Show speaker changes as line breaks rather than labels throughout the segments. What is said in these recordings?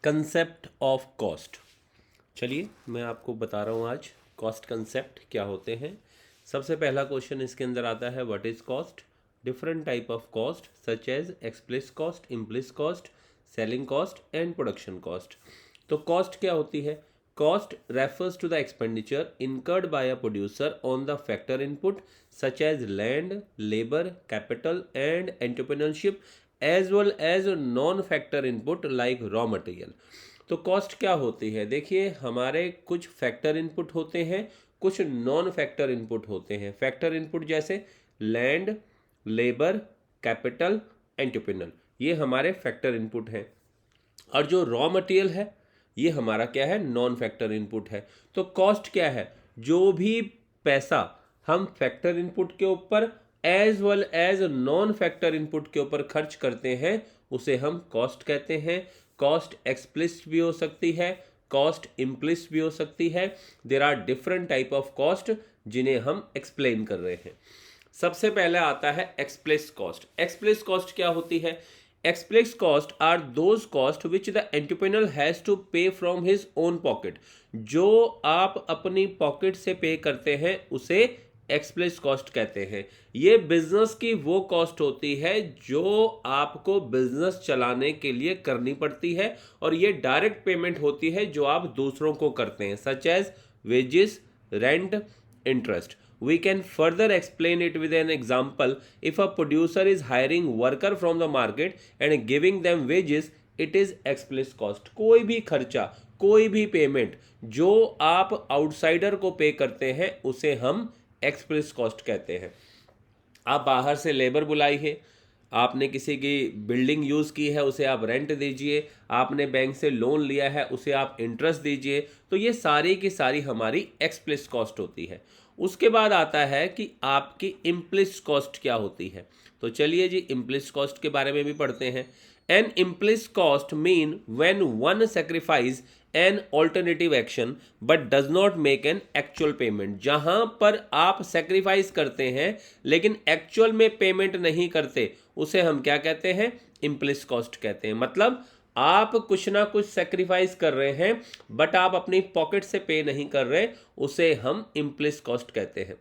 Concept of cost. चलिए मैं आपको बता रहा हूँ आज कॉस्ट कंसेप्ट क्या होते हैं। सबसे पहला क्वेश्चन इसके अंदर आता है what is cost. Different type of cost such as explicit cost, implicit cost, selling cost and production cost. तो कॉस्ट क्या होती है? Cost refers to the expenditure incurred by a producer on the factor input such as land, labour, capital and entrepreneurship as well as non factor input like raw material. तो cost क्या होती है? देखिए, हमारे कुछ फैक्टर इनपुट होते हैं, कुछ नॉन फैक्टर इनपुट होते हैं। फैक्टर इनपुट जैसे लैंड, लेबर, कैपिटल, एंटरप्रेन्योर, ये हमारे फैक्टर इनपुट हैं। और जो रॉ मटेरियल है ये हमारा क्या है? नॉन फैक्टर इनपुट है। तो कॉस्ट क्या है? जो भी पैसा हम फैक्टर इनपुट के ऊपर as well as non factor input के ऊपर खर्च करते हैं उसे हम कॉस्ट कहते हैं। कॉस्ट एक्सप्लिसिट भी हो सकती है, कॉस्ट इम्प्लिसिट भी हो सकती है। There are different type of cost जिन्हें हम एक्सप्लेन कर रहे हैं। सबसे पहले आता है एक्सप्लिसिट कॉस्ट। एक्सप्लिसिट कॉस्ट क्या होती है? Explicit cost are those cost which the entrepreneur has to pay from his own pocket। जो आप अपनी पॉकेट से पे करते हैं उसे एक्सप्लिसिट कॉस्ट कहते हैं। ये बिजनेस की वो कॉस्ट होती है जो आपको बिजनेस चलाने के लिए करनी पड़ती है, और ये डायरेक्ट पेमेंट होती है जो आप दूसरों को करते हैं, such as wages, rent, interest. We can further explain it with an example. If a producer is hiring worker from the market and giving them wages, it is explicit cost। कोई भी खर्चा, कोई भी पेमेंट जो आप outsider को पे करते हैं उसे हम एक्सप्लिसिट कॉस्ट कहते हैं। आप बाहर से लेबर बुलाई है, आपने किसी की बिल्डिंग यूज़ की है उसे आप रेंट दीजिए, आपने बैंक से लोन लिया है उसे आप इंटरेस्ट दीजिए, तो ये सारी की सारी हमारी एक्सप्लिसिट कॉस्ट होती है। उसके बाद आता है कि आपकी इम्प्लिसिट कॉस्ट क्या होती है। तो चलिए जी इम्प्लिसिट कॉस्ट के बारे में भी पढ़ते हैं। N implicit cost mean when one sacrifice an alternative action but does not make an actual payment. जहां पर आप सेक्रीफाइस करते हैं लेकिन एक्चुअल में पेमेंट नहीं करते उसे हम क्या कहते हैं? इम्प्लिसिट कॉस्ट कहते हैं। मतलब आप कुछ ना कुछ सेक्रीफाइस कर रहे हैं बट आप अपनी पॉकेट से पे नहीं कर रहे, उसे हम इम्प्लिसिट कॉस्ट कहते हैं।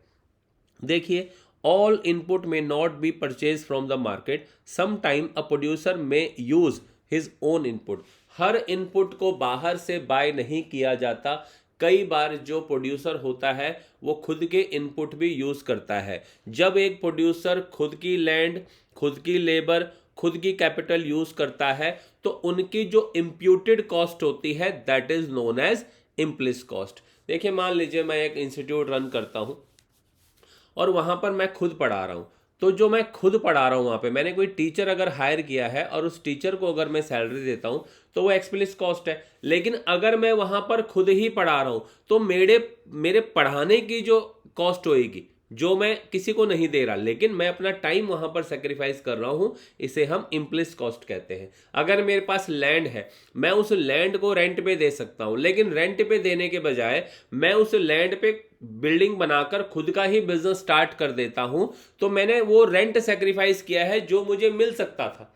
देखिए, all input may not be purchase from the market. Some time a producer may use his own input. हर इनपुट को बाहर से बाय नहीं किया जाता। कई बार जो प्रोड्यूसर होता है वो खुद के इनपुट भी यूज करता है। जब एक प्रोड्यूसर खुद की लैंड, खुद की लेबर, खुद की कैपिटल यूज करता है तो उनकी जो इम्प्यूटेड कॉस्ट होती है that is known as implicit cost. देखिए, मान लीजिए मैं एक इंस्टीट्यूट रन करता हूं और वहां पर मैं खुद पढ़ा रहा हूं। तो जो मैं खुद पढ़ा रहा हूं वहां पे मैंने कोई टीचर अगर हायर किया है और उस टीचर को अगर मैं सैलरी देता हूं तो वो एक्सप्लिसिट कॉस्ट है। लेकिन अगर मैं वहां पर खुद ही पढ़ा रहा हूं तो मेरे पढ़ाने की जो कॉस्ट होएगी, जो मैं किसी को नहीं दे रहा लेकिन मैं अपना टाइम वहां पर सेक्रीफाइस कर रहा हूं, इसे हम इम्प्लिसिट कॉस्ट कहते हैं। अगर मेरे पास लैंड है, मैं उस लैंड को रेंट पे दे सकता हूं, लेकिन रेंट पे देने के बजाय मैं उस लैंड पे बिल्डिंग बनाकर खुद का ही बिजनेस स्टार्ट कर देता हूं, तो मैंने वो रेंट सेक्रीफाइस किया है जो मुझे मिल सकता था।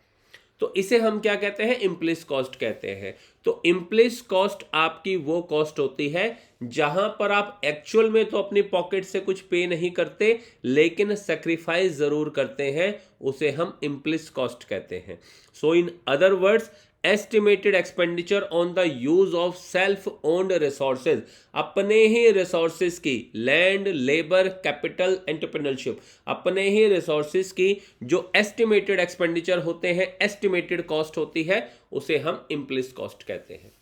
तो इसे हम क्या कहते हैं? इम्प्लिसिट कॉस्ट कहते हैं। तो इम्प्लिसिट कॉस्ट आपकी वो कॉस्ट होती है जहां पर आप एक्चुअल में तो अपनी पॉकेट से कुछ पे नहीं करते लेकिन सेक्रीफाइस जरूर करते हैं, उसे हम इम्प्लिसिट कॉस्ट कहते हैं। So in other words, estimated expenditure on the use of self owned resources. अपने ही रिसोर्सेज की, लैंड, लेबर, कैपिटल, एंटरप्रेन्योरशिप, अपने ही रिसोर्सेज की जो एस्टिमेटेड एक्सपेंडिचर होते हैं, एस्टिमेटेड कॉस्ट होती है, उसे हम इम्प्लिसिट कॉस्ट कहते हैं।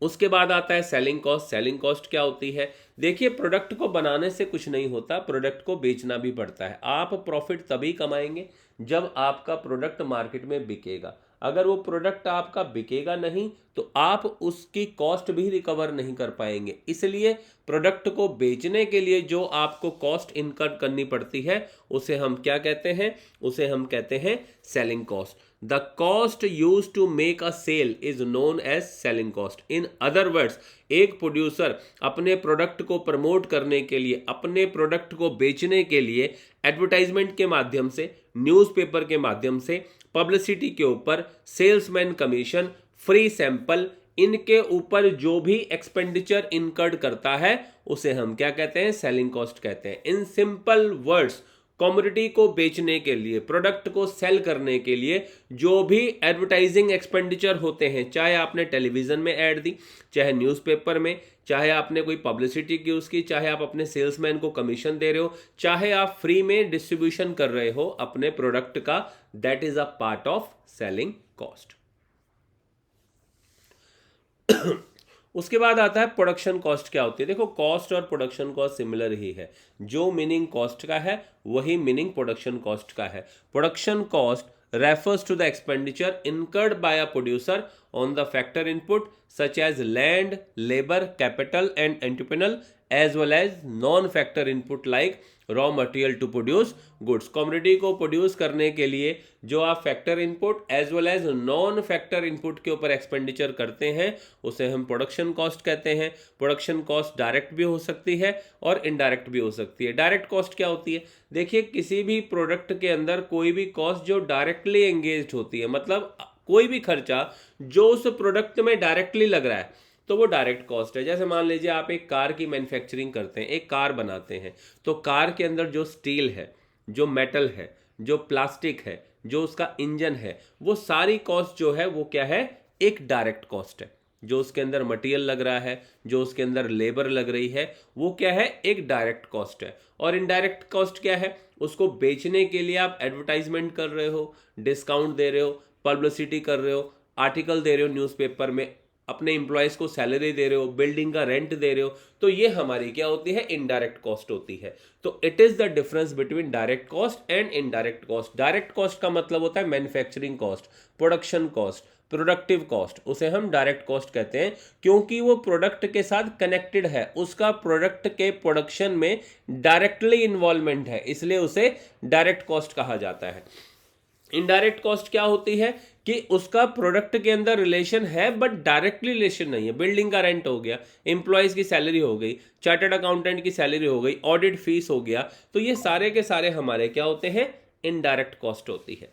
उसके बाद आता है सेलिंग कॉस्ट। सेलिंग कॉस्ट क्या होती है? देखिए, प्रोडक्ट को बनाने से कुछ नहीं होता, प्रोडक्ट को बेचना भी पड़ता है। आप प्रॉफिट तभी कमाएंगे जब आपका प्रोडक्ट मार्केट में बिकेगा। अगर वो प्रोडक्ट आपका बिकेगा नहीं तो आप उसकी कॉस्ट भी रिकवर नहीं कर पाएंगे। इसलिए प्रोडक्ट को बेचने के लिए जो आपको कॉस्ट इनकर करनी पड़ती है उसे हम क्या कहते हैं? उसे हम कहते हैं selling cost. The cost use to make a sale is known as selling cost. In other words, एक प्रोड्यूसर अपने प्रोडक्ट को प्रमोट करने के लिए, अपने प्रोडक्ट को बेचने के लिए एडवर्टाइजमेंट के माध्यम से, न्यूज़पेपर के माध्यम से, पब्लिसिटी के ऊपर, सेल्समैन कमीशन, फ्री सैंपल, इनके ऊपर जो भी एक्सपेंडिचर इनकर्ड करता है उसे हम क्या कहते हैं? सेलिंग कॉस्ट कहते हैं। इन सिंपल वर्ड्स, कमोडिटी को बेचने के लिए, प्रोडक्ट को सेल करने के लिए जो भी एडवर्टाइजिंग एक्सपेंडिचर होते हैं, चाहे आपने टेलीविजन में ऐड दी, चाहे न्यूज़पेपर में, चाहे आपने कोई पब्लिसिटी की उसकी, चाहे आप अपने सेल्समैन को कमीशन दे रहे हो, चाहे आप फ्री में डिस्ट्रीब्यूशन कर रहे हो अपने प्रोडक्ट का, that is a part of selling cost. उसके बाद आता है प्रोडक्शन कॉस्ट क्या होती है। देखो, कॉस्ट और प्रोडक्शन कॉस्ट सिमिलर ही है। जो मीनिंग कॉस्ट का है वही मीनिंग प्रोडक्शन कॉस्ट का है। Production cost refers to the expenditure incurred by a producer on the factor input such as land, labor, capital and entrepreneurial as well as non-factor input like raw material to produce goods। Commodity को produce करने के लिए जो आप factor input as well as non factor input के ऊपर expenditure करते हैं उसे हम प्रोडक्शन कॉस्ट कहते हैं। प्रोडक्शन कॉस्ट डायरेक्ट भी हो सकती है और इनडायरेक्ट भी हो सकती है। डायरेक्ट कॉस्ट क्या होती है? देखिए, किसी भी प्रोडक्ट के अंदर कोई भी कॉस्ट जो डायरेक्टली एंगेज्ड होती है, मतलब कोई भी खर्चा जो उस प्रोडक्ट में डायरेक्टली लग रहा है, तो वो डायरेक्ट कॉस्ट है। जैसे मान लीजिए आप एक कार की मैन्युफैक्चरिंग करते हैं, एक कार बनाते हैं, तो कार के अंदर जो स्टील है, जो मेटल है, जो प्लास्टिक है, जो उसका इंजन है, वो सारी कॉस्ट जो है वो क्या है? एक डायरेक्ट कॉस्ट है। जो उसके अंदर मटेरियल लग रहा है, जो उसके अंदर लेबर लग रही है, वो क्या है? एक डायरेक्ट कॉस्ट है। और इनडायरेक्ट कॉस्ट क्या है? उसको बेचने के लिए आप एडवर्टाइजमेंट कर रहे हो, डिस्काउंट दे रहे हो, पब्लिसिटी कर रहे हो, आर्टिकल दे रहे हो न्यूज़पेपर में, अपने एम्प्लॉयज को सैलरी दे रहे हो, बिल्डिंग का रेंट दे रहे हो, तो ये हमारी क्या होती है? इनडायरेक्ट कॉस्ट होती है। तो it is the difference between direct cost and indirect cost. Direct cost का मतलब होता है manufacturing cost, production cost, productive cost, उसे हम डायरेक्ट कॉस्ट कहते हैं क्योंकि वो प्रोडक्ट के साथ कनेक्टेड है, उसका प्रोडक्ट के प्रोडक्शन में डायरेक्टली इन्वॉल्वमेंट है, इसलिए उसे डायरेक्ट कॉस्ट कहा जाता है। इनडायरेक्ट कॉस्ट क्या होती है कि उसका प्रोडक्ट के अंदर रिलेशन है बट डायरेक्टली रिलेशन नहीं है। बिल्डिंग का रेंट हो गया, एम्प्लॉयज की सैलरी हो गई, चार्टर्ड अकाउंटेंट की सैलरी हो गई, ऑडिट फीस हो गया, तो ये सारे के सारे हमारे क्या होते हैं? इनडायरेक्ट कॉस्ट होती है।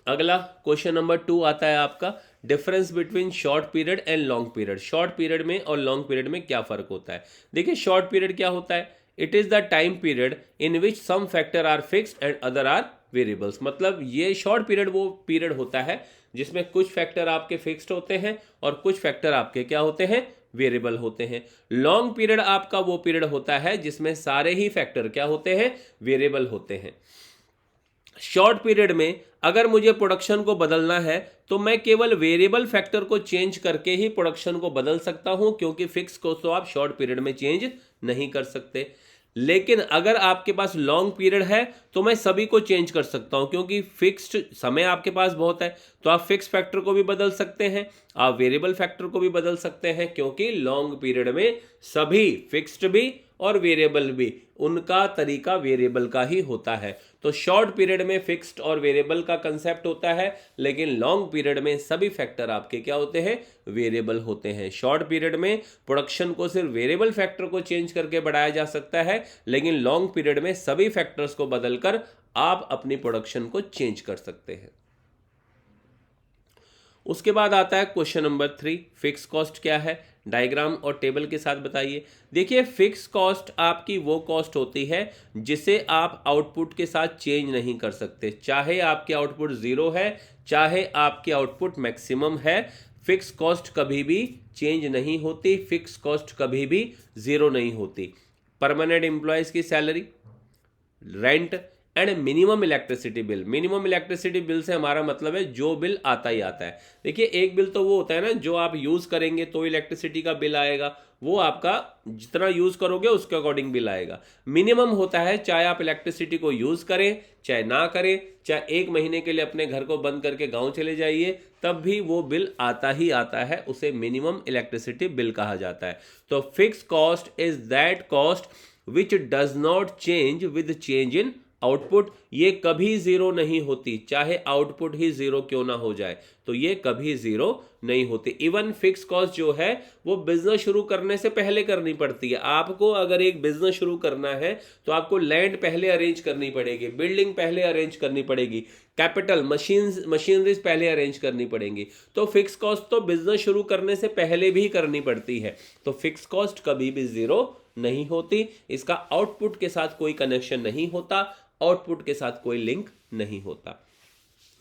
अगला क्वेश्चन नंबर 2 आता है आपका, difference between short period and long period. Short period में और लॉन्ग पीरियड में क्या फर्क होता है? देखिए, शॉर्ट पीरियड क्या होता है? It is the time period in which some factor are fixed and other are variables. मतलब ये शॉर्ट पीरियड वो पीरियड होता है जिसमें कुछ फैक्टर आपके फिक्स्ड होते हैं और कुछ फैक्टर आपके क्या होते हैं? वेरिएबल होते हैं। लॉन्ग पीरियड आपका वो पीरियड होता है जिसमें सारे ही फैक्टर क्या होते हैं? वेरिएबल होते हैं। शॉर्ट पीरियड में अगर मुझे प्रोडक्शन को बदलना है तो मैं केवल वेरिएबल फैक्टर को चेंज करके ही प्रोडक्शन को बदल सकता हूं, क्योंकि फिक्स को तो आप शॉर्ट पीरियड में चेंज नहीं कर सकते। लेकिन अगर आपके पास लॉन्ग पीरियड है तो मैं सभी को चेंज कर सकता हूं, क्योंकि फिक्स्ड समय आपके पास बहुत है, तो आप फिक्स फैक्टर को भी बदल सकते हैं, आप वेरिएबल फैक्टर को भी बदल सकते हैं, क्योंकि लॉन्ग पीरियड में सभी फिक्स्ड भी और वेरिएबल भी, उनका तरीका वेरिएबल का ही होता है। तो शॉर्ट पीरियड में फिक्स्ड और वेरिएबल का कंसेप्ट होता है, लेकिन लॉन्ग पीरियड में सभी फैक्टर आपके क्या होते हैं? वेरिएबल होते हैं। शॉर्ट पीरियड में प्रोडक्शन को सिर्फ वेरिएबल फैक्टर को चेंज करके बढ़ाया जा सकता है, लेकिन लॉन्ग पीरियड में सभी फैक्टर्स को बदलकर आप अपनी प्रोडक्शन को चेंज कर सकते हैं। उसके बाद आता है क्वेश्चन नंबर 3, फिक्स कॉस्ट क्या है? डायग्राम और टेबल के साथ बताइए। देखिए, फिक्स कॉस्ट आपकी वो कॉस्ट होती है जिसे आप आउटपुट के साथ चेंज नहीं कर सकते, चाहे आपके आउटपुट 0 है, चाहे आपकी आउटपुट मैक्सिमम है, फिक्स कॉस्ट कभी भी चेंज नहीं होती, फिक्स कॉस्ट कभी भी 0 नहीं होती। परमानेंट एम्प्लॉयज की salary, rent and minimum electricity bill. Minimum electricity bill से हमारा मतलब है जो बिल आता ही आता है। देखिए, एक बिल तो वो होता है ना जो आप यूज करेंगे तो इलेक्ट्रिसिटी का बिल आएगा, वो आपका जितना यूज करोगे उसके अकॉर्डिंग बिल आएगा। मिनिमम होता है चाहे आप इलेक्ट्रिसिटी को यूज करें चाहे ना करें, चाहे 1 महीने के लिए अपने घर को बंद करके गांव चले जाइए, तब भी वो बिल आता ही आता है, उसे मिनिमम इलेक्ट्रिसिटी बिल कहा जाता है। तो fix cost is that cost which does not change with change in output, ये कभी जीरो नहीं होती, चाहे आउटपुट ही जीरो क्यों ना हो जाए, तो ये कभी जीरो नहीं होती। इवन फिक्स कॉस्ट जो है वो बिजनेस शुरू करने से पहले करनी पड़ती है। आपको अगर एक बिजनेस शुरू करना है तो आपको लैंड पहले अरेंज करनी पड़ेगी, बिल्डिंग पहले अरेंज करनी पड़ेगी, कैपिटल मशीनरीज पहले अरेंज करनी पड़ेंगी। तो फिक्स कॉस्ट तो बिजनेस शुरू करने से पहले भी करनी पड़ती है। तो फिक्स कॉस्ट कभी भी जीरो नहीं होती, इसका आउटपुट के साथ कोई कनेक्शन नहीं होता, आउटपुट के साथ कोई लिंक नहीं होता।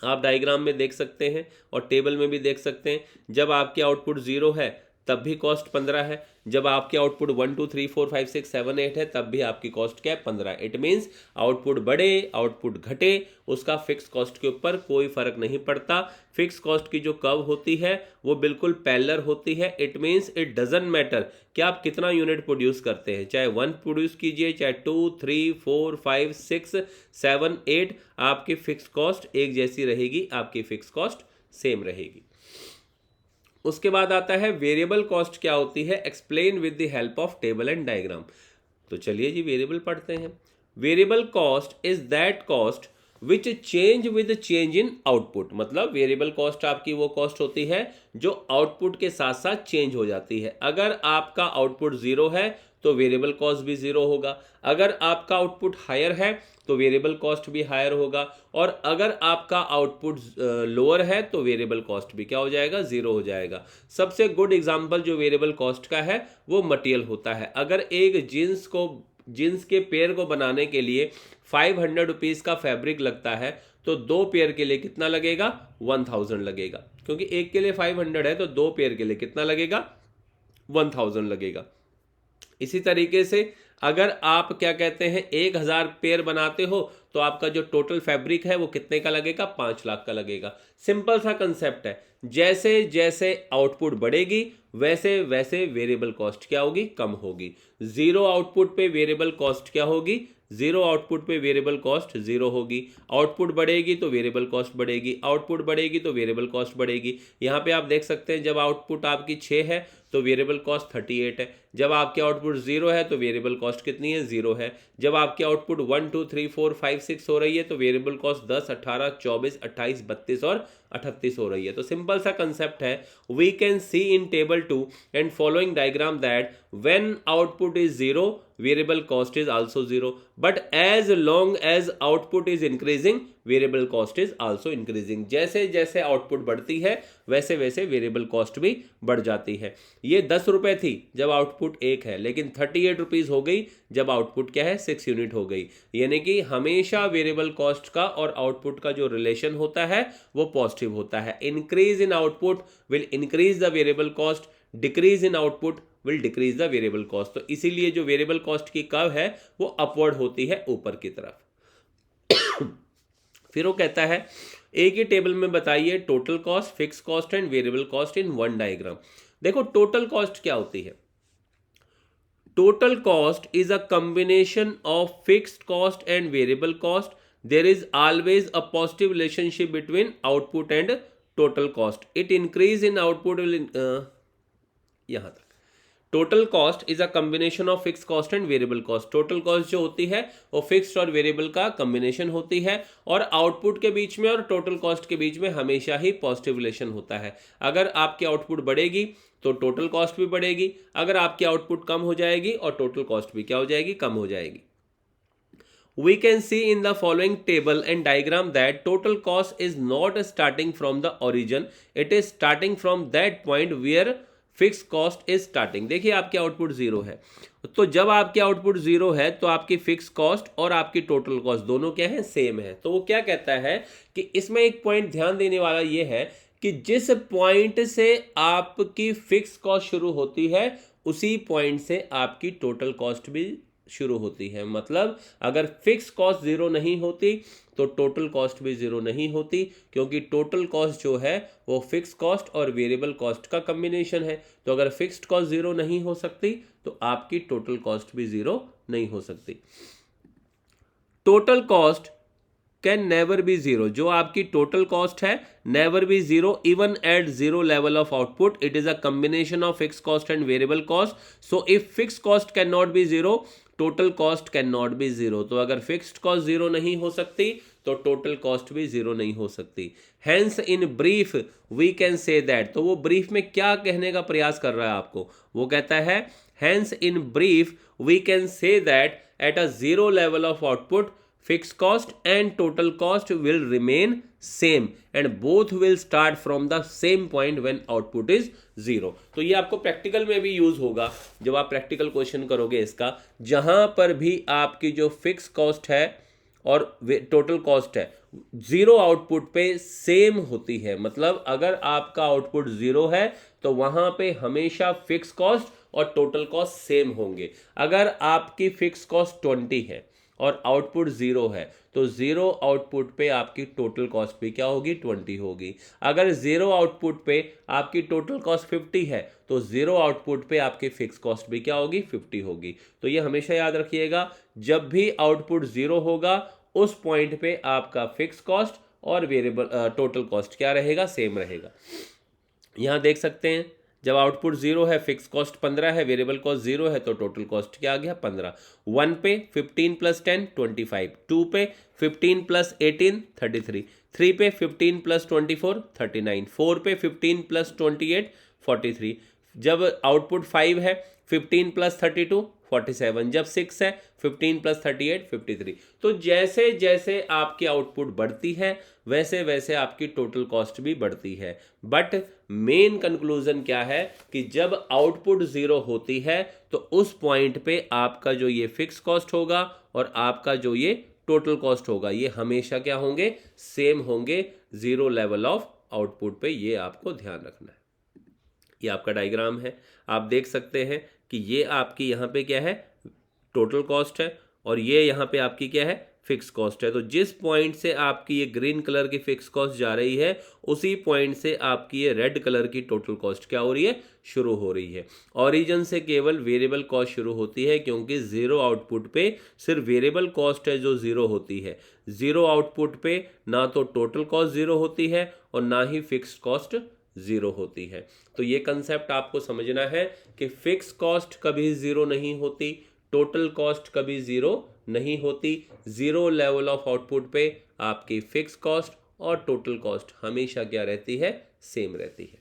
आप डायग्राम में देख सकते हैं और टेबल में भी देख सकते हैं, जब आपके आउटपुट जीरो है तब भी कॉस्ट 15 है, जब आपके आउटपुट 1 2 3 4 5 6 7 8 है तब भी आपकी कॉस्ट क्या है, 15। इट मीन्स आउटपुट बढ़े आउटपुट घटे, उसका फिक्स कॉस्ट के ऊपर कोई फर्क नहीं पड़ता। फिक्स कॉस्ट की जो कर्व होती है वो बिल्कुल पैरेलल होती है। It means it doesn't matter कि आप कितना यूनिट प्रोड्यूस करते हैं, चाहे 1 प्रोड्यूस कीजिए, चाहे 2 3 4 5 6 7 8, आपकी फिक्स कॉस्ट एक जैसी रहेगी, आपकी फिक्स कॉस्ट सेम रहेगी। उसके बाद आता है वेरिएबल कॉस्ट क्या होती है, explain with the help of table and diagram. तो चलिए जी वेरिएबल पढ़ते हैं। Variable cost is that cost which change with change in output. मतलब वेरिएबल कॉस्ट आपकी वो कॉस्ट होती है जो आउटपुट के साथ साथ चेंज हो जाती है। अगर आपका आउटपुट जीरो है तो वेरिएबल कॉस्ट भी जीरो होगा, अगर आपका आउटपुट हायर है तो वेरिएबल कॉस्ट भी हायर होगा, और अगर आपका आउटपुट लोअर है तो वेरिएबल कॉस्ट भी क्या हो जाएगा, जीरो हो जाएगा। सबसे गुड एग्जांपल जो वेरिएबल कॉस्ट का है वो मटेरियल होता है। अगर एक जीन्स के पेयर को बनाने के लिए 500 रुपीज़ का फैब्रिक लगता है तो 2 पेयर के लिए कितना लगेगा, 1000 लगेगा, क्योंकि एक के लिए 500 है तो 2 पेयर के लिए कितना लगेगा, 1000 लगेगा। इसी तरीके से अगर आप क्या कहते हैं 1000 पेयर बनाते हो तो आपका जो टोटल फैब्रिक है वो कितने का लगेगा, 5 लाख का लगेगा। सिंपल सा कंसेप्ट है, जैसे जैसे आउटपुट बढ़ेगी वैसे वैसे वेरिएबल कॉस्ट क्या होगी, कम होगी। जीरो आउटपुट पे वेरिएबल कॉस्ट क्या होगी, जीरो आउटपुट पे वेरिएबल कॉस्ट जीरो होगी। आउटपुट बढ़ेगी तो वेरिएबल कॉस्ट बढ़ेगी, आउटपुट बढ़ेगी तो वेरिएबल कॉस्ट बढ़ेगी। यहाँ पे आप देख सकते हैं जब आउटपुट आपकी 6 है तो वेरिएबल कॉस्ट 38 है, जब आपके आउटपुट जीरो है तो वेरिएबल कॉस्ट कितनी है, जीरो है। जब आपके आउटपुट 1 2 3 4 5 6 हो रही है तो वेरिएबल कॉस्ट 10 18 24 28 32 और 38 हो रही है। तो सिंपल सा कंसेप्ट है, we can see in table 2 and following diagram that when output is zero variable cost is also zero, but as long as output is increasing variable cost is also increasing. जैसे जैसे output बढ़ती है वैसे वैसे variable cost भी बढ़ जाती है। ये 10 रुपए थी जब आउटपुट 1 है, लेकिन 38 रुपीज हो गई जब आउटपुट क्या है, 6 यूनिट हो गई। यानी कि हमेशा वेरिएबल कॉस्ट का और आउटपुट का जो रिलेशन होता है वो पॉजिटिव होता है। Increase in output will increase the variable cost, decrease in output will decrease the variable cost. तो इसीलिए जो वेरिएबल कॉस्ट की कर्व है वो अपवर्ड होती है ऊपर की तरफ। फिर वो कहता है एक ही टेबल में बताइए total cost, fix cost and variable cost in one diagram. देखो टोटल कॉस्ट क्या होती है, total cost is a combination of fixed cost and variable cost. There is always a positive relationship between output and total cost. It increase in output यहां तक। Total cost is a combination of fix cost and variable cost. Total cost जो होती है वो fixed और variable का combination होती है, और आउटपुट के बीच में और टोटल कॉस्ट के बीच में हमेशा ही पॉजिटिव रिलेशन होता है। अगर आपकी आउटपुट बढ़ेगी तो टोटल कॉस्ट भी बढ़ेगी, अगर आपकी आउटपुट कम हो जाएगी और टोटल कॉस्ट भी क्या हो जाएगी, कम हो जाएगी। We can see in the following table and diagram that total cost is not starting from the origin, it is starting from that point where fix cost is starting. देखिए आपके output zero है, तो जब आपके output zero है तो आपकी fix cost और आपकी टोटल कॉस्ट दोनों क्या है, सेम है। तो वो क्या कहता है कि इसमें एक पॉइंट ध्यान देने वाला ये है कि जिस पॉइंट से आपकी फिक्स कॉस्ट शुरू होती है उसी पॉइंट से आपकी टोटल कॉस्ट भी शुरू होती है। मतलब अगर फिक्स कॉस्ट जीरो नहीं होती तो टोटल कॉस्ट भी जीरो नहीं होती, क्योंकि टोटल कॉस्ट जो है वो फिक्स कॉस्ट और वेरिएबल कॉस्ट का कॉम्बिनेशन है। तो अगर फिक्स्ड कॉस्ट जीरो नहीं हो सकती तो आपकी टोटल कॉस्ट भी जीरो नहीं हो सकती। Total cost can never be zero. जो आपकी टोटल कॉस्ट है never be zero even at zero level of output. It is a combination of fix cost and variable cost. So if fix cost can not be zero, total cost can not be zero. तो अगर fixed cost zero नहीं हो सकती तो total cost भी zero नहीं हो सकती। Hence in brief we can say that, तो वो ब्रीफ में क्या कहने का प्रयास कर रहा है आपको, वो कहता है hence in brief we can say that at a zero level of output fixed cost and total cost will remain same and both will start from the same point when output is zero। तो ये आपको practical में भी use होगा जब आप practical question करोगे इसका, जहां पर भी आपकी जो फिक्स कॉस्ट है और टोटल कॉस्ट है जीरो आउटपुट पे सेम होती है। मतलब अगर आपका आउटपुट जीरो है तो वहां पे हमेशा फिक्स कॉस्ट और टोटल कॉस्ट सेम होंगे। अगर आपकी फिक्स कॉस्ट 20 है और आउटपुट जीरो है तो जीरो आउटपुट पे आपकी टोटल कॉस्ट भी क्या होगी, 20 होगी। अगर जीरो आउटपुट पे आपकी टोटल कॉस्ट 50 है तो जीरो आउटपुट पे आपकी फिक्स कॉस्ट भी क्या होगी, 50 होगी। तो ये हमेशा याद रखिएगा, जब भी आउटपुट जीरो होगा उस पॉइंट पे आपका फिक्स कॉस्ट और वेरिएबल टोटल कॉस्ट क्या रहेगा, सेम रहेगा। यहां देख सकते हैं जब आउटपुट जीरो है, फिक्स कॉस्ट 15 है, वेरिएबल कॉस्ट जीरो है, तो टोटल कॉस्ट क्या आ गया, 15। 1 पे 15 प्लस 10 25, 2 पे 15 प्लस 18 33, 3 पे 15 प्लस 24 39, 4 पे 15 प्लस 28 43। जब आउटपुट 5 है 15 प्लस 32 47, जब 6 है 15 प्लस 38 53। तो जैसे जैसे आपकी आउटपुट बढ़ती है वैसे वैसे आपकी टोटल कॉस्ट भी बढ़ती है। बट मेन कंक्लूजन क्या है कि जब आउटपुट जीरो होती है तो उस पॉइंट पे आपका जो ये फिक्स कॉस्ट होगा और आपका जो ये टोटल कॉस्ट होगा ये हमेशा क्या होंगे, सेम होंगे जीरो लेवल ऑफ आउटपुट पे। ये आपको ध्यान रखना है। ये आपका डायग्राम है, आप देख सकते हैं कि ये आपकी यहाँ पे क्या है, टोटल कॉस्ट है और ये यहाँ पे आपकी क्या है, फिक्स कॉस्ट है। तो जिस पॉइंट से आपकी ये ग्रीन कलर की फिक्स कॉस्ट जा रही है उसी पॉइंट से आपकी ये रेड कलर की टोटल कॉस्ट क्या हो रही है, शुरू हो रही है। ओरिजिन से केवल वेरिएबल कॉस्ट शुरू होती है क्योंकि जीरो आउटपुट पे सिर्फ वेरिएबल कॉस्ट है जो जीरो होती है। जीरो आउटपुट पे ना तो टोटल कॉस्ट जीरो होती है और ना ही फिक्स कॉस्ट जीरो होती है। तो ये कंसेप्ट आपको समझना है कि फिक्स कॉस्ट कभी जीरो नहीं होती, टोटल कॉस्ट कभी जीरो नहीं होती। जीरो लेवल ऑफ आउटपुट पे आपकी फिक्स कॉस्ट और टोटल कॉस्ट हमेशा क्या रहती है, सेम रहती है।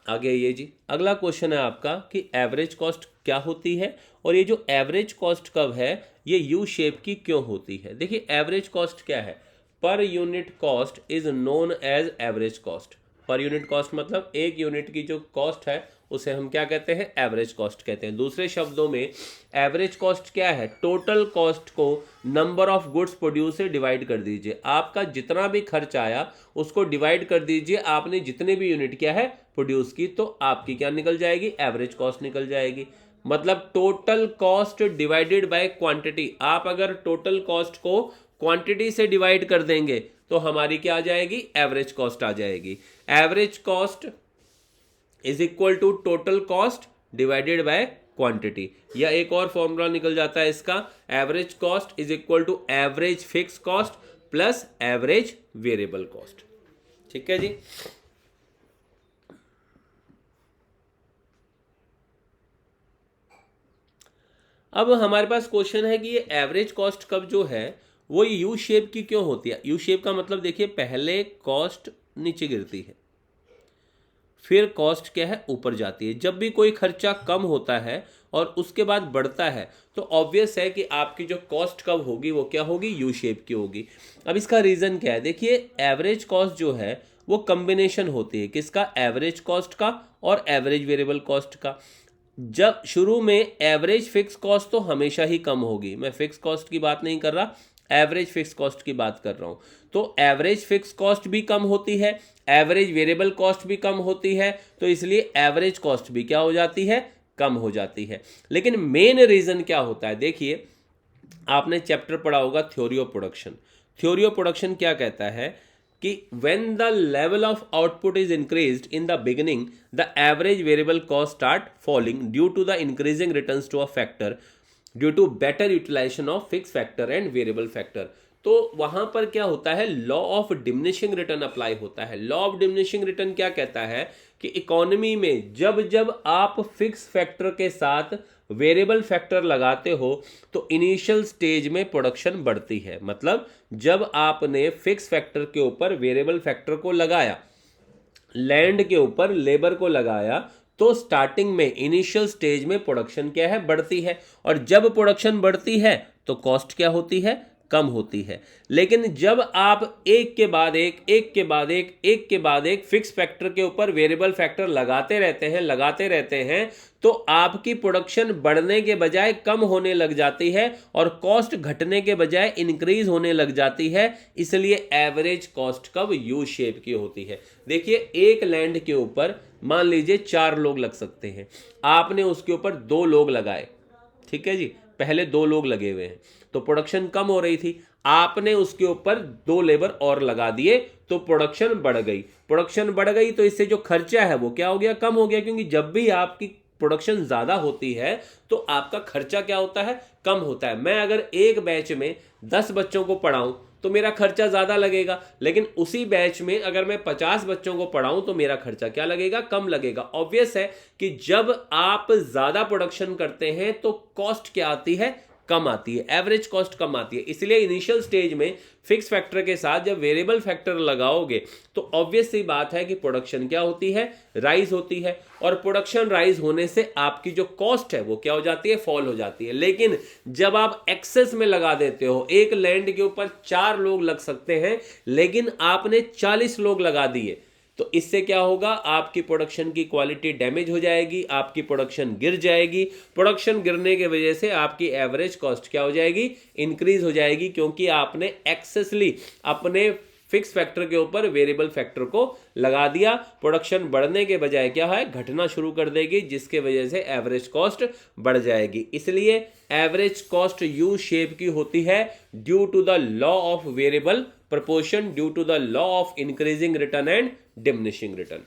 आगे ये जी अगला क्वेश्चन है आपका कि एवरेज कॉस्ट क्या होती है और ये जो एवरेज कॉस्ट कब है ये यू शेप की क्यों होती है। देखिए एवरेज कॉस्ट क्या है, per unit cost is known as average cost. Per unit cost मतलब एक यूनिट की जो कॉस्ट है उसे हम क्या कहते हैं, एवरेज कॉस्ट कहते हैं। दूसरे शब्दों में एवरेज कॉस्ट क्या है, टोटल कॉस्ट को नंबर ऑफ गुड्स प्रोड्यूस से डिवाइड कर दीजिए। आपका जितना भी खर्च आया उसको डिवाइड कर दीजिए आपने जितने भी यूनिट क्या है प्रोड्यूस की, तो आपकी क्या निकल जाएगी, एवरेज कॉस्ट निकल जाएगी। मतलब total cost divided by quantity. आप अगर टोटल कॉस्ट को क्वांटिटी से डिवाइड कर देंगे तो हमारी क्या आ जाएगी, एवरेज कॉस्ट आ जाएगी। Average cost is equal to total cost divided by quantity. या एक और फॉर्मूला निकल जाता है इसका, average cost is equal to average fix cost plus average variable cost. ठीक है जी। अब हमारे पास क्वेश्चन है कि ये एवरेज कॉस्ट कब जो है वो यू शेप की क्यों होती है। यू शेप का मतलब देखिए पहले कॉस्ट नीचे गिरती है फिर कॉस्ट क्या है, ऊपर जाती है। जब भी कोई खर्चा कम होता है और उसके बाद बढ़ता है तो ऑब्वियस है कि आपकी जो कॉस्ट कब होगी वो क्या होगी, यू शेप की होगी। अब इसका रीज़न क्या है, देखिए एवरेज कॉस्ट जो है वो कम्बिनेशन होती है किसका, एवरेज कॉस्ट का और एवरेज वेरिएबल कॉस्ट का। जब शुरू में एवरेज फिक्स कॉस्ट तो हमेशा ही कम होगी, मैं फिक्स कॉस्ट की बात नहीं कर रहा, एवरेज फिक्स कॉस्ट की बात कर रहा हूं। तो एवरेज फिक्स कॉस्ट भी कम होती है, एवरेज वेरिएबल कॉस्ट भी कम होती है, तो इसलिए एवरेज कॉस्ट भी क्या हो जाती है, कम हो जाती है। लेकिन मेन रीजन क्या होता है, देखिए आपने चैप्टर पढ़ा होगा theory of production. Theory of production क्या कहता है कि when the level of output is increased in the beginning, the average variable cost start falling due to the increasing returns to a factor due to better utilization of fixed factor and variable factor। तो वहां पर क्या होता है, law of diminishing return apply होता है। Law of diminishing return क्या कहता है कि इकोनॉमी में जब जब आप फिक्स फैक्टर के साथ वेरिएबल फैक्टर लगाते हो तो इनिशियल स्टेज में प्रोडक्शन बढ़ती है। मतलब जब आपने फिक्स फैक्टर के ऊपर वेरिएबल फैक्टर को लगाया, लैंड के ऊपर लेबर को लगाया, तो स्टार्टिंग में इनिशियल स्टेज में प्रोडक्शन क्या है, बढ़ती है। और जब प्रोडक्शन बढ़ती है तो कॉस्ट क्या होती है, कम होती है। लेकिन जब आप एक के बाद एक फिक्स फैक्टर के ऊपर वेरिएबल फैक्टर लगाते रहते हैं तो आपकी प्रोडक्शन बढ़ने के बजाय कम होने लग जाती है और कॉस्ट घटने के बजाय इंक्रीज होने लग जाती है। इसलिए एवरेज कॉस्ट कब यू शेप की होती है। देखिए, एक लैंड के ऊपर मान लीजिए 4 लोग लग सकते हैं, आपने उसके ऊपर 2 लोग लगाए, ठीक है जी, पहले 2 लोग लगे हुए हैं तो प्रोडक्शन कम हो रही थी, आपने उसके ऊपर 2 लेबर और लगा दिए तो प्रोडक्शन बढ़ गई। तो इससे जो खर्चा है वो क्या हो गया, कम हो गया। क्योंकि जब भी आपकी प्रोडक्शन ज्यादा होती है तो आपका खर्चा क्या होता है, कम होता है। मैं अगर एक बैच में 10 बच्चों को पढ़ाऊं तो मेरा खर्चा ज्यादा लगेगा, लेकिन उसी बैच में अगर मैं 50 बच्चों को पढ़ाऊं तो मेरा खर्चा क्या लगेगा, कम लगेगा। ऑब्वियस है कि जब आप ज्यादा प्रोडक्शन करते हैं तो कॉस्ट क्या आती है, कम आती है, एवरेज कॉस्ट कम आती है। इसलिए इनिशियल स्टेज में फिक्स फैक्टर के साथ जब वेरिएबल फैक्टर लगाओगे तो ऑब्वियस सी बात है कि प्रोडक्शन क्या होती है, राइज होती है। और प्रोडक्शन राइज होने से आपकी जो कॉस्ट है वो क्या हो जाती है, फॉल हो जाती है। लेकिन जब आप एक्सेस में लगा देते हो, एक लैंड के ऊपर 4 लोग लग सकते हैं लेकिन आपने 40 लोग लगा दिए, तो इससे क्या होगा, आपकी प्रोडक्शन की क्वालिटी डैमेज हो जाएगी, आपकी प्रोडक्शन गिर जाएगी। प्रोडक्शन गिरने की वजह से आपकी एवरेज कॉस्ट क्या हो जाएगी, इंक्रीज हो जाएगी, क्योंकि आपने एक्सेसली अपने फिक्स फैक्टर के ऊपर वेरिएबल फैक्टर को लगा दिया। प्रोडक्शन बढ़ने के बजाय क्या है, घटना शुरू कर देगी, जिसके वजह से एवरेज कॉस्ट बढ़ जाएगी। इसलिए एवरेज कॉस्ट यू शेप की होती है due to the law of variable proportion, due to the law of increasing return and diminishing return.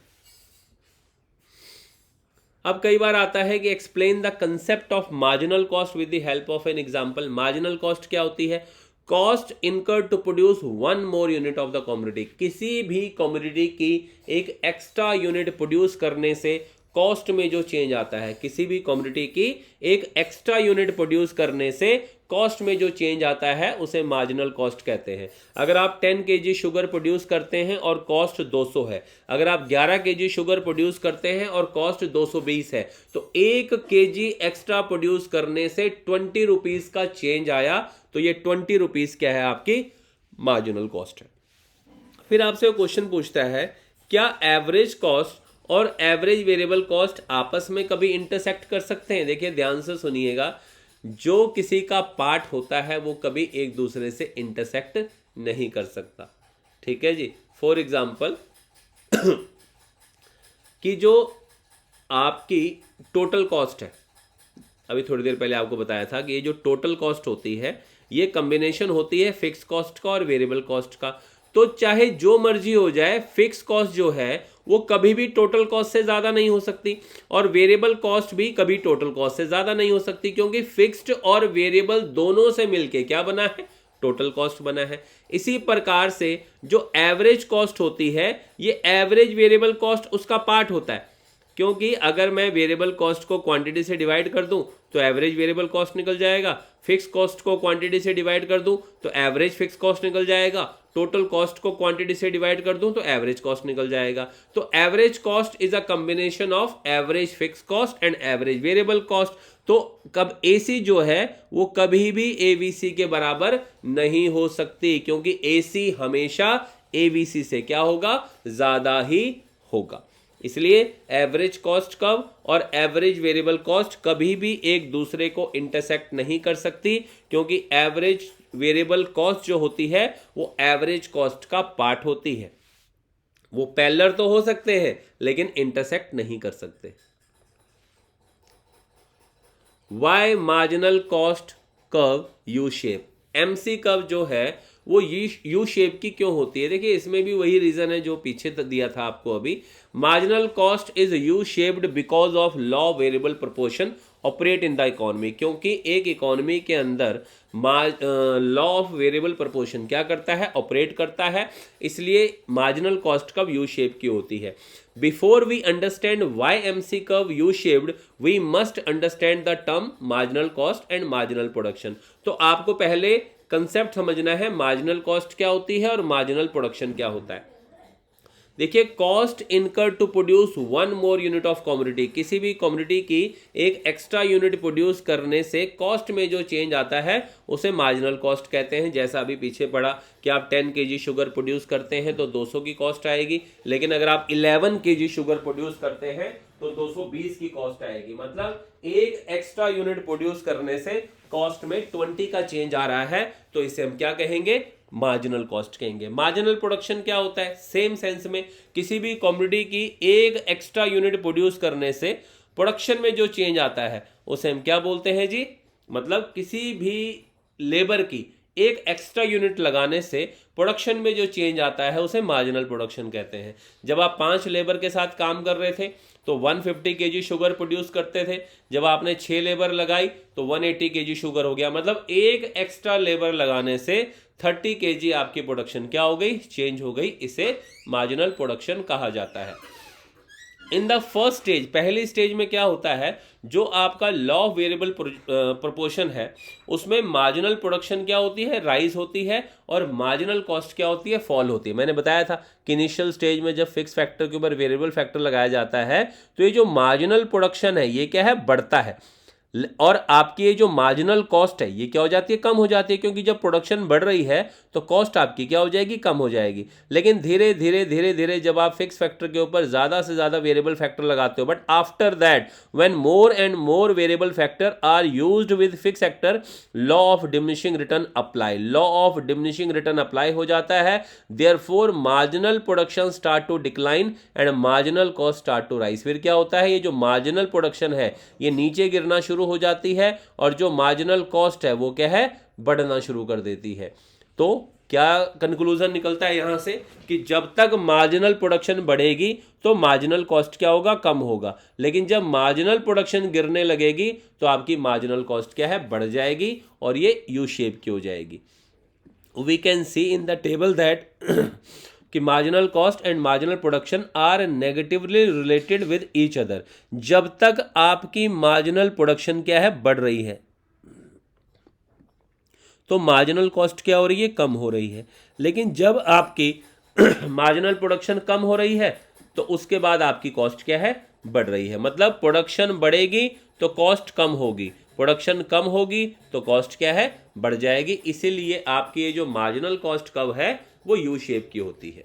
अब कई बार आता है कि explain the concept of marginal cost with the help of an example. Marginal cost क्या होती है, cost incurred to produce 1 more unit of the commodity. किसी भी कमोडिटी की एक एक्स्ट्रा यूनिट प्रोड्यूस करने से कॉस्ट में जो चेंज आता है, किसी भी कमोडिटी की एक एक्स्ट्रा यूनिट प्रोड्यूस करने से कॉस्ट में जो चेंज आता है उसे मार्जिनल कॉस्ट कहते हैं। अगर आप 10 kg शुगर प्रोड्यूस करते हैं और कॉस्ट 200 है, अगर आप 11 kg शुगर प्रोड्यूस करते हैं और कॉस्ट 220 है, तो 1 kg एक्स्ट्रा प्रोड्यूस करने से 20 रुपीज का चेंज आया, तो ये 20 रुपीज क्या है, आपकी मार्जिनल कॉस्ट है। फिर आपसे क्वेश्चन पूछता है, क्या एवरेज कॉस्ट और एवरेज वेरिएबल कॉस्ट आपस में कभी इंटरसेक्ट कर सकते हैं? देखिए ध्यान से सुनिएगा, जो किसी का पार्ट होता है वो कभी एक दूसरे से इंटरसेक्ट नहीं कर सकता, ठीक है जी। फॉर एग्जाम्पल कि जो आपकी टोटल कॉस्ट है, अभी थोड़ी देर पहले आपको बताया था कि ये जो टोटल कॉस्ट होती है ये कॉम्बिनेशन होती है फिक्स कॉस्ट का और वेरिएबल कॉस्ट का। तो चाहे जो मर्जी हो जाए, फिक्स कॉस्ट जो है वो कभी भी टोटल कॉस्ट से ज्यादा नहीं हो सकती और वेरिएबल कॉस्ट भी कभी टोटल कॉस्ट से ज्यादा नहीं हो सकती, क्योंकि फिक्स्ड और वेरिएबल दोनों से मिलके क्या बना है, टोटल कॉस्ट बना है। इसी प्रकार से जो एवरेज कॉस्ट होती है ये एवरेज वेरिएबल कॉस्ट उसका पार्ट होता है, क्योंकि अगर मैं वेरिएबल कॉस्ट को क्वांटिटी से डिवाइड कर दूं तो एवरेज वेरिएबल कॉस्ट निकल जाएगा, फिक्स कॉस्ट को क्वांटिटी से डिवाइड कर दूं तो एवरेज फिक्स कॉस्ट निकल जाएगा, टोटल कॉस्ट को क्वांटिटी से डिवाइड कर दूं तो एवरेज कॉस्ट निकल जाएगा। तो average cost is a combination of average fix cost and average variable cost. तो कब एसी जो है वो कभी भी एबीसी के बराबर नहीं हो सकती, क्योंकि एसी हमेशा एबीसी से क्या होगा, ज्यादा ही होगा। इसलिए एवरेज कॉस्ट कब और एवरेज वेरिएबल कॉस्ट कभी भी एक दूसरे को इंटरसेक्ट नहीं कर सकती, क्योंकि एवरेज वेरिएबल कॉस्ट जो होती है वो एवरेज कॉस्ट का पार्ट होती है। वो पैरेलल तो हो सकते हैं लेकिन इंटरसेक्ट नहीं कर सकते। Why marginal cost curve U shape. MC curve जो है वो यू शेप की क्यों होती है? देखिए इसमें भी वही रीजन है जो पीछे दिया था आपको अभी। Marginal cost is U shaped because of law variable proportion operate in the economy, क्योंकि एक इकोनॉमी के अंदर लॉ ऑफ वेरिएबल प्रोपोर्शन क्या करता है? ऑपरेट करता है, इसलिए मार्जिनल कॉस्ट कब यू शेप की होती है। Before we understand why MC curve U shaped we must understand the term marginal cost and marginal production. तो आपको पहले कंसेप्ट समझना है मार्जिनल कॉस्ट क्या होती है और मार्जिनल प्रोडक्शन क्या होता है। देखिए cost incur to produce one more unit of commodity, किसी भी कमोडिटी की एक एक्स्ट्रा यूनिट प्रोड्यूस करने से कॉस्ट में जो चेंज आता है उसे मार्जिनल कॉस्ट कहते हैं। जैसा अभी पीछे पढ़ा कि आप 10 kg शुगर प्रोड्यूस करते हैं तो 200 की कॉस्ट आएगी, लेकिन अगर आप 11 kg शुगर प्रोड्यूस करते हैं तो 220 की कॉस्ट आएगी। मतलब एक एक्स्ट्रा यूनिट प्रोड्यूस करने से कॉस्ट में 20 का चेंज आ रहा है, तो इसे हम क्या कहेंगे? मार्जिनल कॉस्ट कहेंगे। मार्जिनल प्रोडक्शन क्या होता है? सेम सेंस में किसी भी कमोडिटी की एक एक्स्ट्रा यूनिट प्रोड्यूस करने से प्रोडक्शन में जो चेंज आता है उसे हम क्या बोलते हैं जी? मतलब किसी भी लेबर की एक एक्स्ट्रा यूनिट लगाने से प्रोडक्शन में जो चेंज आता है उसे मार्जिनल प्रोडक्शन कहते हैं। जब आप 5 लेबर के साथ काम कर रहे थे तो 150 kg शुगर प्रोड्यूस करते थे, जब आपने 6 लेबर लगाई तो 180 kg शुगर हो गया। मतलब एक एक्स्ट्रा लेबर लगाने से 30 kg आपकी प्रोडक्शन क्या हो गई? चेंज हो गई। इसे मार्जिनल प्रोडक्शन कहा जाता है। इन द फर्स्ट स्टेज, पहली स्टेज में क्या होता है? जो आपका लॉ ऑफ वेरिएबल प्रोपोर्शन है उसमें मार्जिनल प्रोडक्शन क्या होती है? राइज होती है, और मार्जिनल कॉस्ट क्या होती है? फॉल होती है। मैंने बताया था कि इनिशियल स्टेज में जब फिक्स फैक्टर के ऊपर वेरिएबल फैक्टर लगाया जाता है तो ये जो मार्जिनल प्रोडक्शन है ये क्या है? बढ़ता है, और आपकी ये जो मार्जिनल कॉस्ट है ये क्या हो जाती है? कम हो जाती है, क्योंकि जब प्रोडक्शन बढ़ रही है तो कॉस्ट आपकी क्या हो जाएगी? कम हो जाएगी। लेकिन धीरे धीरे धीरे धीरे जब आप फिक्स फैक्टर के ऊपर ज़्यादा से ज़्यादा वेरिएबल फैक्टर लगाते हो, but after that when more and more variable factor are used with fix factor, law of diminishing return apply, law of diminishing return apply हो जाता है। Therefore marginal production start to decline and marginal cost start to rise. फिर क्या होता है? ये जो marginal production है ये नीचे गिरना शुरू हो जाती है, और जो मार्जिनल कॉस्ट है वो क्या है? बढ़ना शुरू कर देती है। तो क्या कंक्लूजन निकलता है यहां से? कि जब तक मार्जिनल प्रोडक्शन बढ़ेगी तो मार्जिनल कॉस्ट क्या होगा? कम होगा। लेकिन जब मार्जिनल प्रोडक्शन गिरने लगेगी तो आपकी मार्जिनल कॉस्ट क्या है? बढ़ जाएगी, और ये यू शेप की हो जाएगी। We can see in the table that कि marginal cost and marginal production are negatively related with each other. जब तक आपकी मार्जिनल प्रोडक्शन क्या है? बढ़ रही है तो मार्जिनल कॉस्ट क्या हो रही है? कम हो रही है। लेकिन जब आपकी मार्जिनल प्रोडक्शन कम हो रही है तो उसके बाद आपकी कॉस्ट क्या है? बढ़ रही है। मतलब प्रोडक्शन बढ़ेगी तो कॉस्ट कम होगी, प्रोडक्शन कम होगी तो कॉस्ट क्या है? बढ़ जाएगी। इसीलिए आपकी ये जो मार्जिनल कॉस्ट कर्व है वो यू शेप की होती है।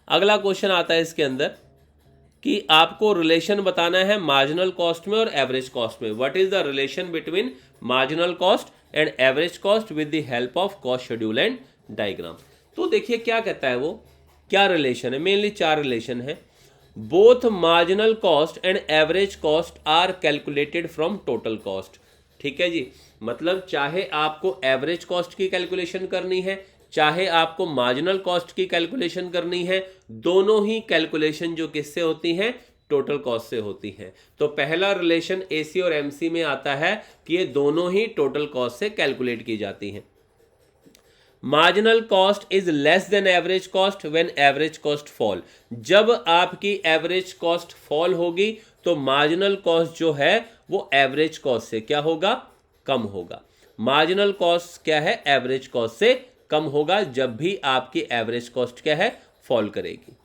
अगला क्वेश्चन आता है इसके अंदर कि आपको रिलेशन बताना है मार्जिनल कॉस्ट में और एवरेज कॉस्ट में। What is the relation between marginal cost and average cost with the help of cost schedule and diagram. तो देखिए क्या कहता है वो, क्या रिलेशन है? मेनली 4 रिलेशन है। Both marginal cost and average cost are calculated from total cost. ठीक है जी, मतलब चाहे आपको एवरेज कॉस्ट की कैलकुलेशन करनी है, चाहे आपको मार्जिनल कॉस्ट की कैलकुलेशन करनी है, दोनों ही कैलकुलेशन जो किससे होती हैं? टोटल कॉस्ट से होती हैं। तो पहला रिलेशन एसी और एमसी में आता है कि ये दोनों ही टोटल कॉस्ट से कैलकुलेट की जाती हैं। Marginal cost is less than average cost when average cost fall. जब आपकी एवरेज कॉस्ट फॉल होगी तो मार्जिनल कॉस्ट जो है वो एवरेज कॉस्ट से क्या होगा? कम होगा। मार्जिनल कॉस्ट क्या है? एवरेज कॉस्ट से कम होगा जब भी आपकी एवरेज कॉस्ट क्या है? फॉल करेगी।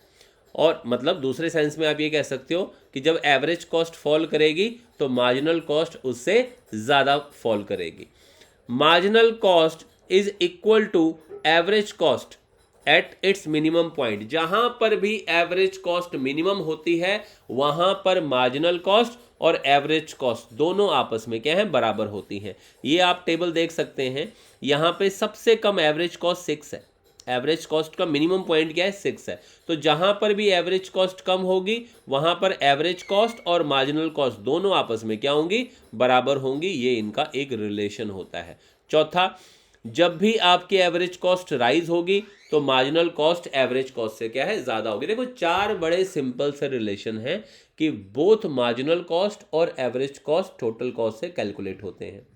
और मतलब दूसरे सेंस में आप ये कह सकते हो कि जब एवरेज कॉस्ट फॉल करेगी तो मार्जिनल कॉस्ट उससे ज़्यादा फॉल करेगी। Marginal cost is equal to average cost at its minimum point. जहां पर भी एवरेज कॉस्ट मिनिमम होती है वहां पर मार्जिनल कॉस्ट और एवरेज कॉस्ट दोनों आपस में क्या है? बराबर होती हैं। ये आप टेबल देख सकते हैं, यहां पे सबसे कम एवरेज कॉस्ट 6 है। एवरेज कॉस्ट का मिनिमम पॉइंट क्या है? 6 है। तो जहां पर भी एवरेज कॉस्ट कम होगी वहां पर एवरेज कॉस्ट और मार्जिनल कॉस्ट दोनों आपस में क्या होंगी? बराबर होंगी। ये इनका एक रिलेशन होता है। चौथा, जब भी आपकी एवरेज कॉस्ट राइज होगी तो मार्जिनल कॉस्ट एवरेज कॉस्ट से क्या है, ज़्यादा होगी। देखो 4 बड़े सिंपल से रिलेशन हैं कि बोथ मार्जिनल कॉस्ट और एवरेज कॉस्ट टोटल कॉस्ट से कैलकुलेट होते हैं।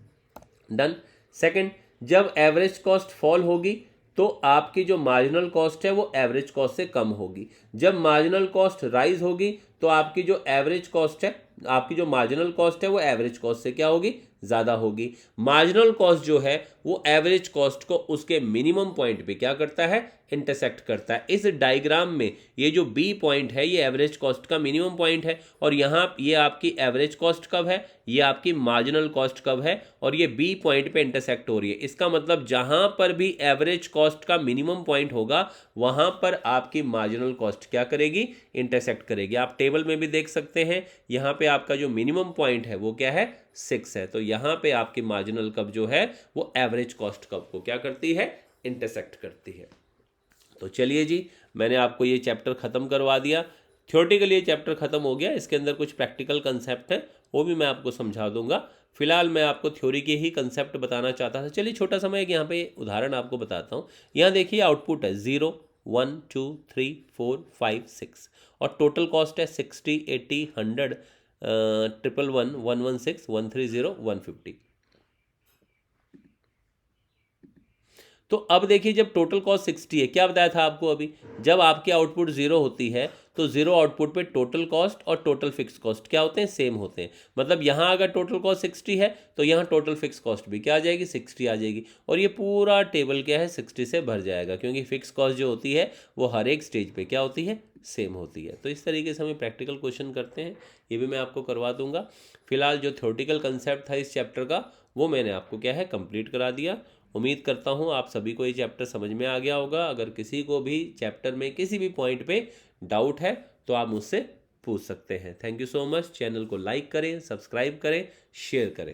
डन। सेकंड, जब एवरेज कॉस्ट फॉल होगी तो आपकी जो मार्जिनल कॉस्ट है वो एवरेज कॉस्ट से कम होगी। जब मार्जिनल कॉस्ट राइज होगी तो आपकी जो एवरेज कॉस्ट है, आपकी जो मार्जिनल कॉस्ट है वो एवरेज कॉस्ट से क्या होगी, ज़्यादा होगी। मार्जिनल कॉस्ट जो है वो एवरेज कॉस्ट को उसके मिनिमम पॉइंट पे क्या करता है, इंटरसेक्ट करता है। इस डायग्राम में ये जो बी पॉइंट है ये एवरेज कॉस्ट का मिनिमम पॉइंट है, और यहाँ ये आपकी एवरेज कॉस्ट कब है, ये आपकी मार्जिनल कॉस्ट कब है, और ये बी पॉइंट पे इंटरसेक्ट हो रही है। इसका मतलब जहाँ पर भी एवरेज कॉस्ट का मिनिमम पॉइंट होगा वहाँ पर आपकी मार्जिनल कॉस्ट क्या करेगी, इंटरसेक्ट करेगी। आप टेबल में भी देख सकते हैं, यहाँ पे आपका जो मिनिमम पॉइंट है वो क्या है, 6 है। तो यहाँ पे आपकी मार्जिनल कब जो है वो एवरेज कॉस्ट कब को क्या करती है, इंटरसेक्ट करती है। तो चलिए जी, मैंने आपको ये चैप्टर ख़त्म करवा दिया। थ्योरेटिकली ये चैप्टर ख़त्म हो गया, इसके अंदर कुछ प्रैक्टिकल कंसेप्ट है वो भी मैं आपको समझा दूंगा। फिलहाल मैं आपको थ्योरी के ही कंसेप्ट बताना चाहता था। चलिए छोटा सा मैं एक यहाँ पे उदाहरण आपको बताता हूँ। यहाँ देखिए आउटपुट है 0 1 2 3 4 5 6 और टोटल कॉस्ट है 60 80 100 111 116 130 150। तो अब देखिए जब टोटल कॉस्ट 60 है, क्या बताया था आपको अभी, जब आपकी आउटपुट 0 होती है तो 0 आउटपुट पे टोटल कॉस्ट और टोटल फिक्स कॉस्ट क्या होते हैं, सेम होते हैं। मतलब यहाँ अगर टोटल कॉस्ट 60 है तो यहाँ टोटल फिक्स कॉस्ट भी क्या आ जाएगी, 60 आ जाएगी। और ये पूरा टेबल क्या है, 60 से भर जाएगा, क्योंकि फिक्स कॉस्ट जो होती है वो हर एक स्टेज पे क्या होती है, सेम होती है। तो इस तरीके से हमें प्रैक्टिकल क्वेश्चन करते हैं, ये भी मैं आपको करवा दूंगा। फिलहाल जो थ्योरेटिकल कंसेप्ट था इस चैप्टर का वो मैंने आपको क्या है, कंप्लीट करा दिया। उम्मीद करता हूँ आप सभी को ये चैप्टर समझ में आ गया होगा। अगर किसी को भी चैप्टर में किसी भी पॉइंट पे डाउट है तो आप मुझसे पूछ सकते हैं। Thank you so much. Channel को लाइक करें, सब्सक्राइब करें, शेयर करें।